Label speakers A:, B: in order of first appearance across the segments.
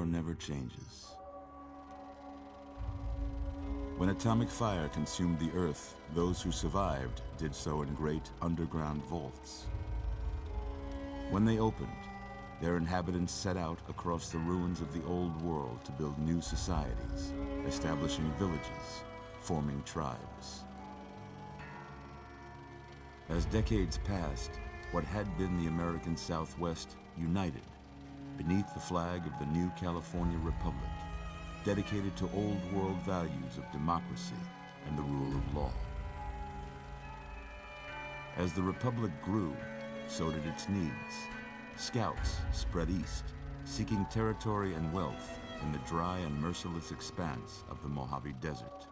A: war never changes. When atomic fire consumed the Earth, those who survived did so in great underground vaults. When they opened, their inhabitants set out across the ruins of the old world to build new societies, establishing villages, forming tribes. As decades passed, what had been the American Southwest united beneath the flag of the new California Republic, dedicated to old world values of democracy and the rule of law. As the Republic grew, so did its needs. Scouts spread east, seeking territory and wealth in the dry and merciless expanse of the Mojave Desert.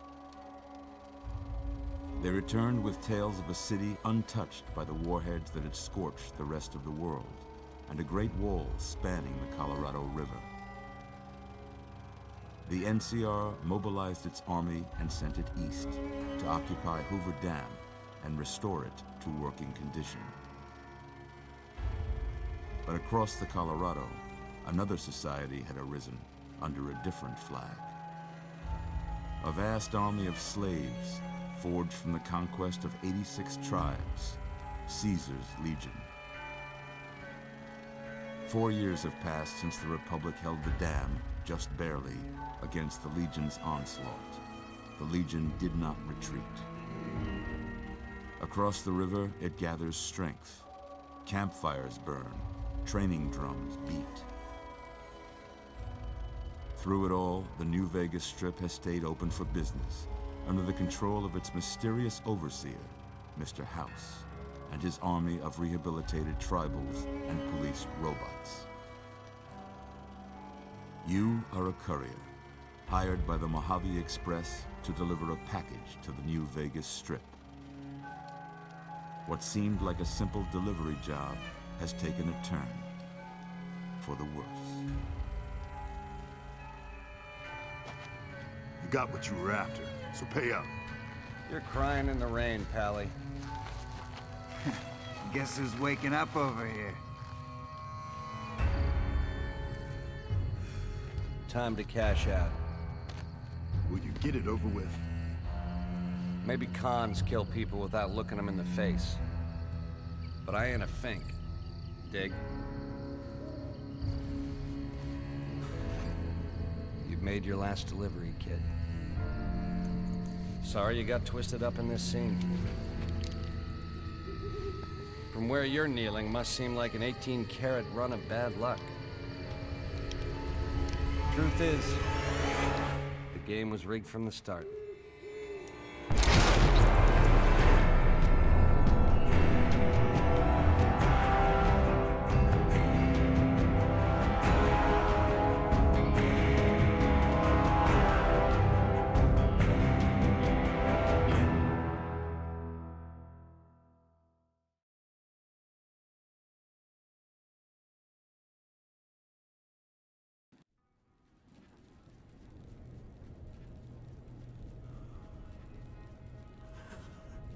A: They returned with tales of a city untouched by the warheads that had scorched the rest of the world, and a great wall spanning the Colorado River. The NCR mobilized its army and sent it east to occupy Hoover Dam and restore it to working condition. But across the Colorado, another society had arisen under a different flag. A vast army of slaves forged from the conquest of 86 tribes, Caesar's Legion. 4 years have passed since the Republic held the dam, just barely, against the Legion's onslaught. The Legion did not retreat. Across the river, it gathers strength. Campfires burn, training drums beat. Through it all, the New Vegas Strip has stayed open for business, under the control of its mysterious overseer, Mr. House, and his army of rehabilitated tribals and police robots. You are a courier, hired by the Mojave Express to deliver a package to the New Vegas Strip. What seemed like a simple delivery job has taken a turn for the worse.
B: You got what you were after, so pay up.
C: You're crying in the rain, Pally.
D: Guess who's waking up over here?
C: Time to cash out.
B: Will you get it over with?
C: Maybe cons kill people without looking them in the face. But I ain't a fink. Dig? You've made your last delivery, kid. Sorry you got twisted up in this scene. From where you're kneeling must seem like an 18-carat run of bad luck. Truth is, the game was rigged from the start.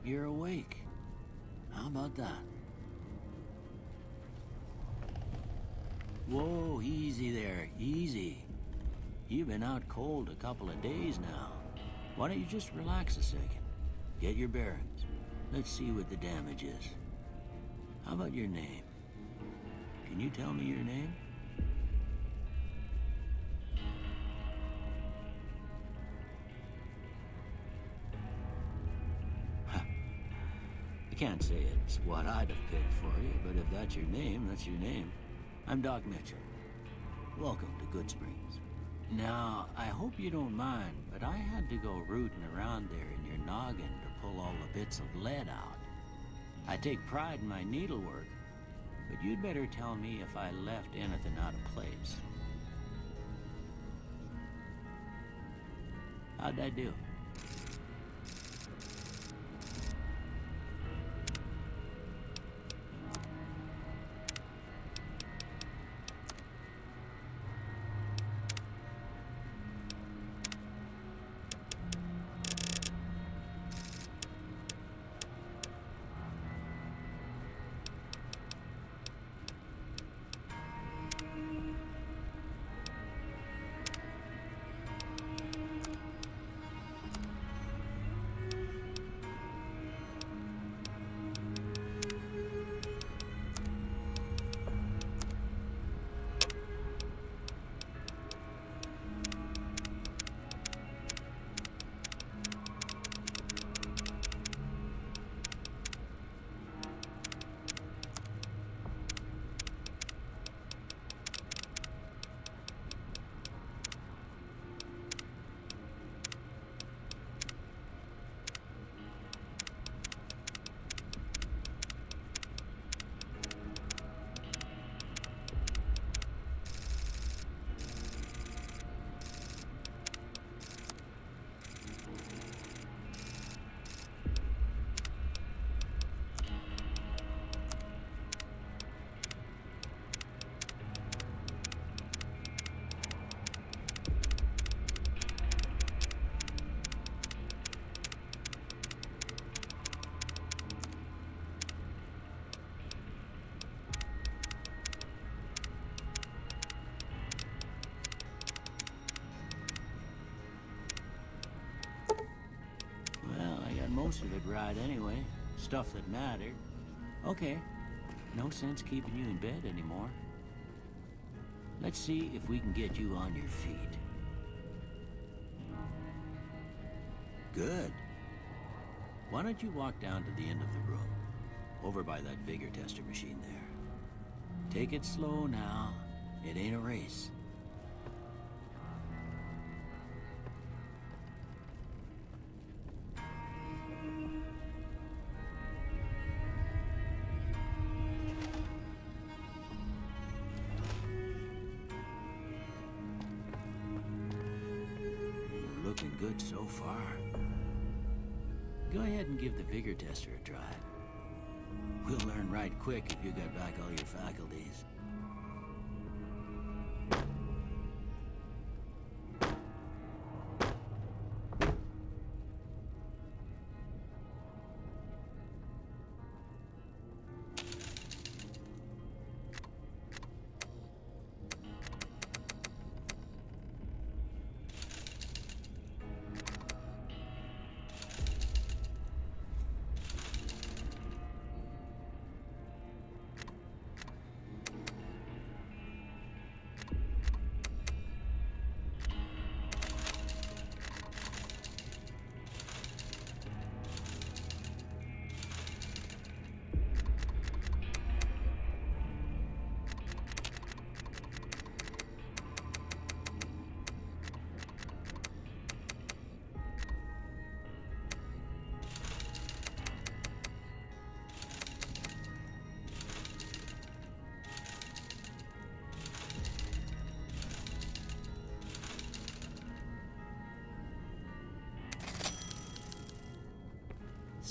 E: You're awake. How about that? Whoa, easy there, easy. You've been out cold a couple of days now. Why don't you just relax a second? Get your bearings. Let's see what the damage is. How about your name? Can you tell me your name? I can't say it's what I'd have picked for you, but if that's your name, that's your name. I'm Doc Mitchell. Welcome to Goodsprings. Now, I hope you don't mind, but I had to go rooting around there in your noggin to pull all the bits of lead out. I take pride in my needlework, but you'd better tell me if I left anything out of place. How'd I do? it right anyway. Stuff that mattered. Okay, no sense keeping you in bed anymore. Let's see if we can get you on your feet. Good. Why don't you walk down to the end of the room, over by that vigor tester machine there. Take it slow now. It ain't a race. You're looking good so far. Go ahead and give the vigor tester a try. We'll learn right quick if you got back all your faculties.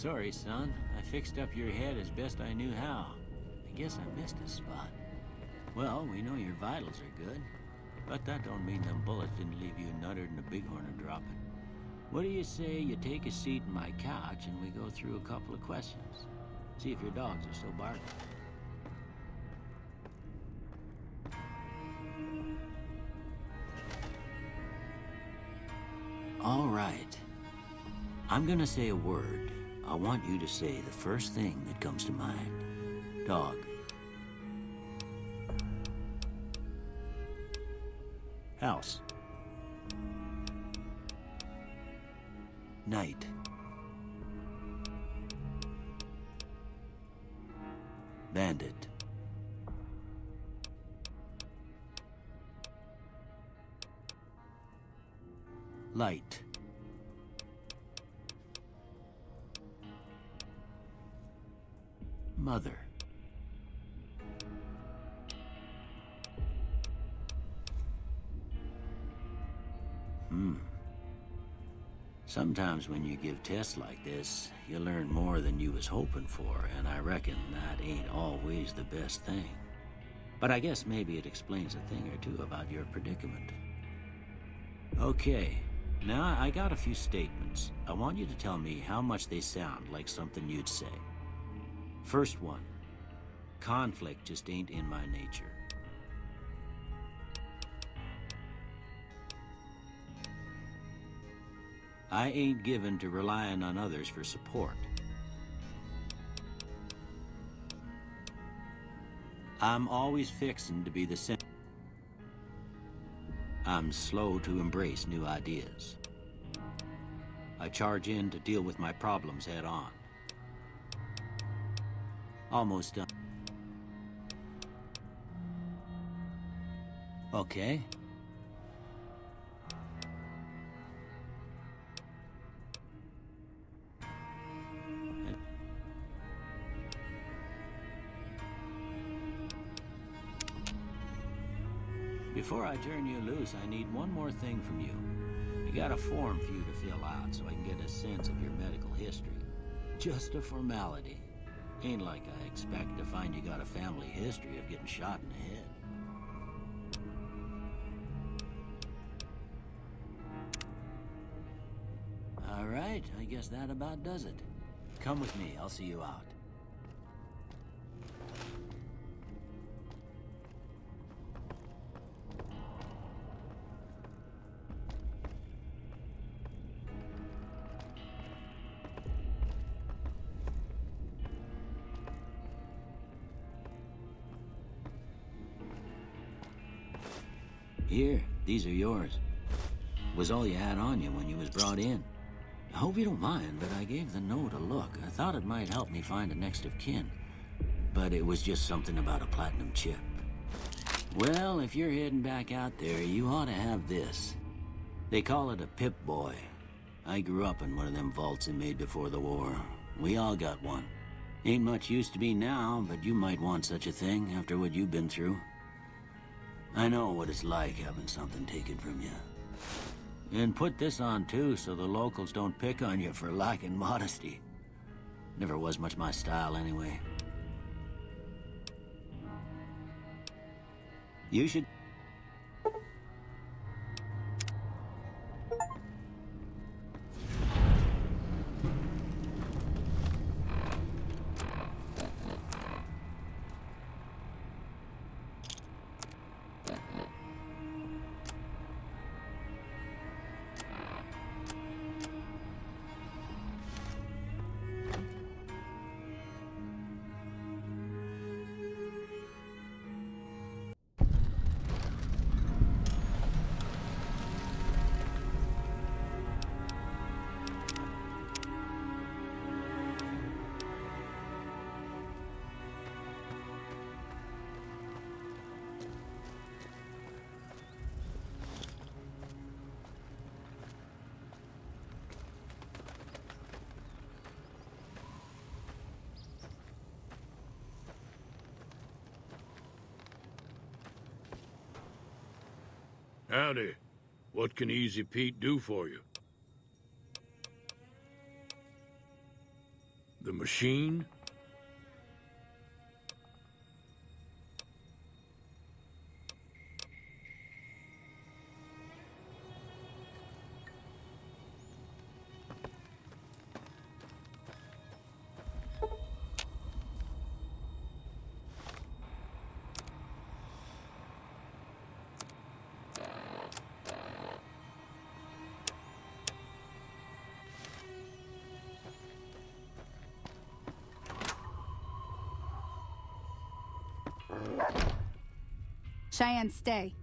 E: Sorry, son. I fixed up your head as best I knew how. I guess I missed a spot. Well, we know your vitals are good, but that don't mean them bullets didn't leave you nuttered and a bighorn are dropping. What do you say you take a seat in my couch and we go through a couple of questions? See if your dogs are still barking. All right. I'm gonna say a word. I want you to say the first thing that comes to mind. Dog. House. Night. Bandit. Light. Mother. Sometimes when you give tests like this, you learn more than you was hoping for, and I reckon that ain't always the best thing. But I guess maybe it explains a thing or two about your predicament. Okay, now I got a few statements. I want you to tell me how much they sound like something you'd say. First one, conflict just ain't in my nature. I ain't given to relying on others for support. I'm always fixin' to be the center. I'm slow to embrace new ideas. I charge in to deal with my problems head on. Almost done. Okay. Before I turn you loose, I need one more thing from you. I got a form for you to fill out so I can get a sense of your medical history. Just a formality. Ain't like I expect to find you got a family history of getting shot in the head. All right, I guess that about does it. Come with me, I'll see you out. Here, these are yours. Was all you had on you when you was brought in. I hope you don't mind, but I gave the note a look. I thought it might help me find a next of kin. But it was just something about a platinum chip. Well, if you're heading back out there, you ought to have this. They call it a Pip-Boy. I grew up in one of them vaults they made before the war. We all got one. Ain't much use to me now, but you might want such a thing after what you've been through. I know what it's like having something taken from you. And put this on too, so the locals don't pick on you for lacking modesty. Never was much my style anyway. You should...
F: Howdy. What can Easy Pete do for you? The machine?
G: Cheyenne, stay.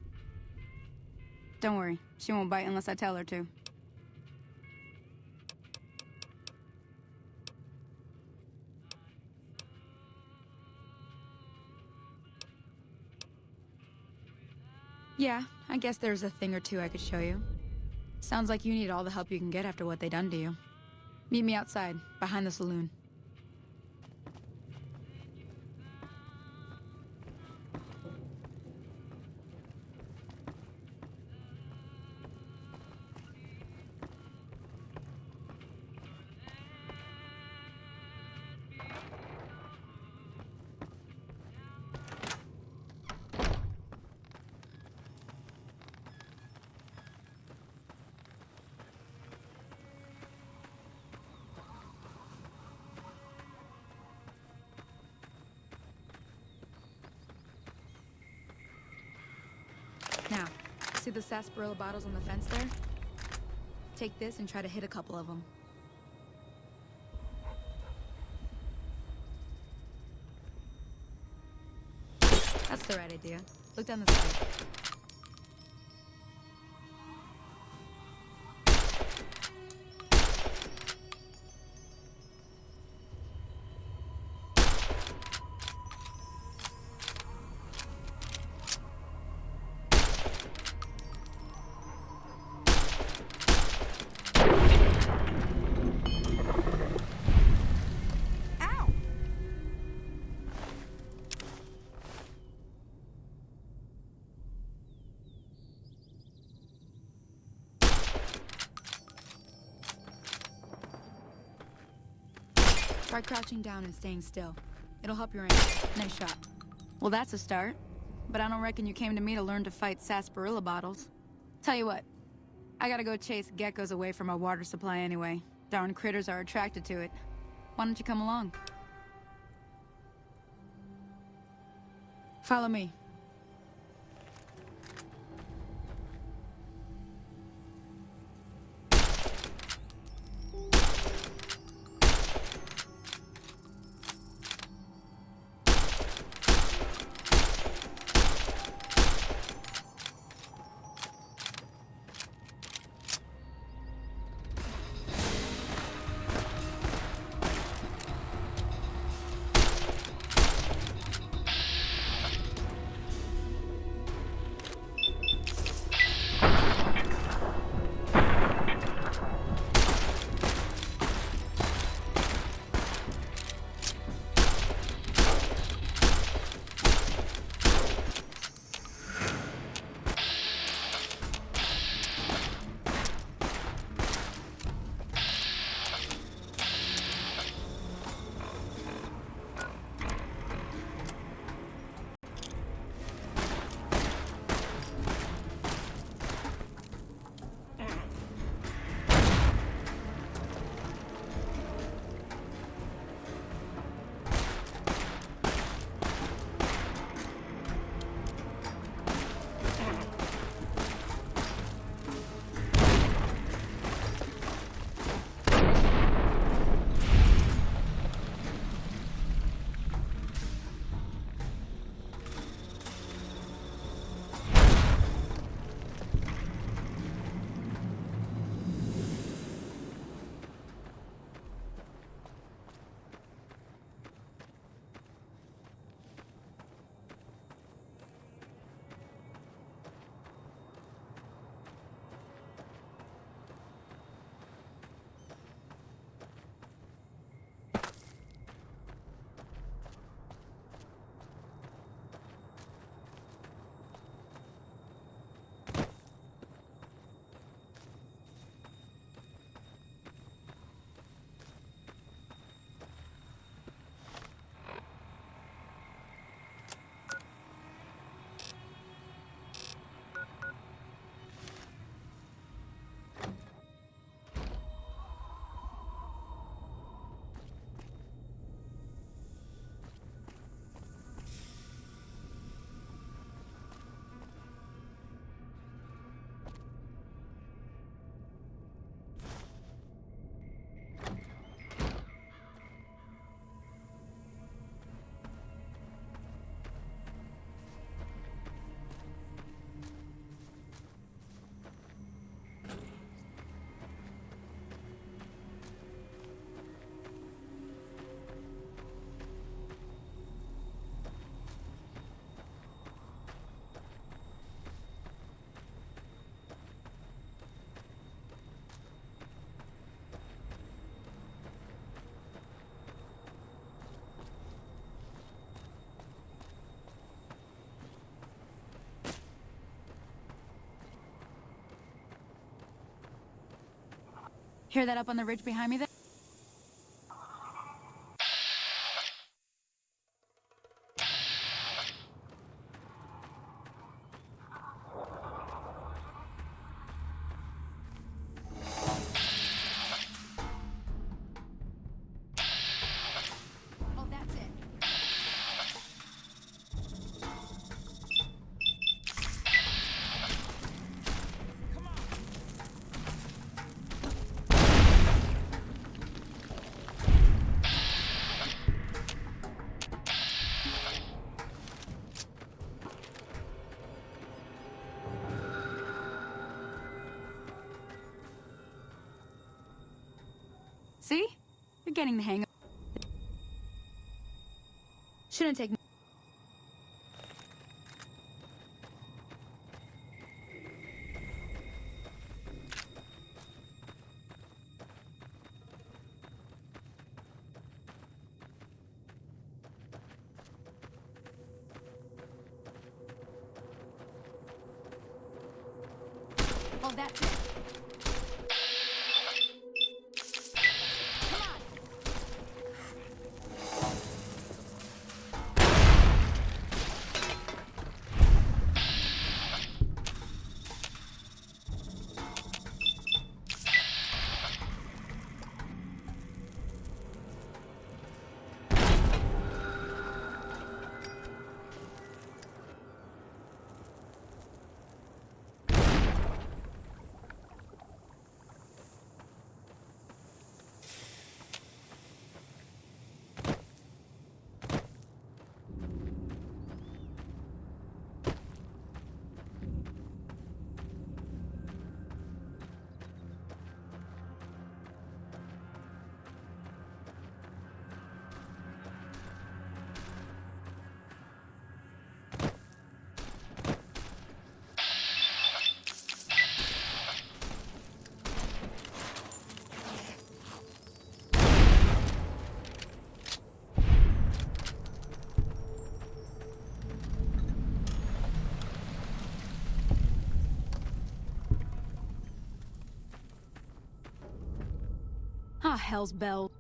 G: Don't worry, she won't bite unless I tell her to. Yeah, I guess there's a thing or two I could show you. Sounds like you need all the help you can get after what they done to you. Meet me outside, behind the saloon. Now, see the sarsaparilla bottles on the fence there? Take this and try to hit a couple of them. That's the right idea. Look down the side. Try crouching down and staying still. It'll help your aim. Nice shot. Well, that's a start. But I don't reckon you came to me to learn to fight sarsaparilla bottles. Tell you what, I gotta go chase geckos away from our water supply anyway. Darn critters are attracted to it. Why don't you come along? Follow me. Hear that up on the ridge behind me there? Oh, that's it. See? You're getting the hang of it. Shouldn't take. Oh, that's it. Come on. Ah, hell's bell.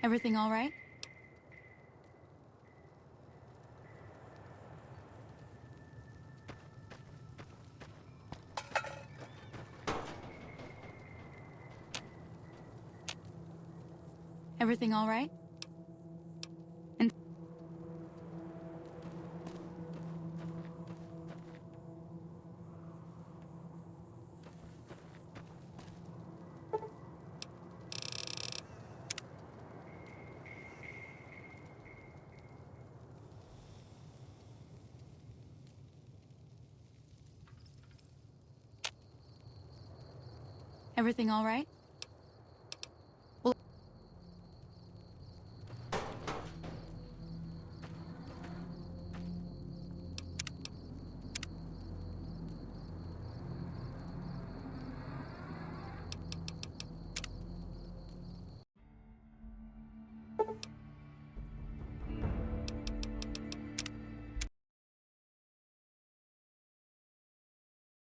G: Everything all right? Everything all right? And everything all right?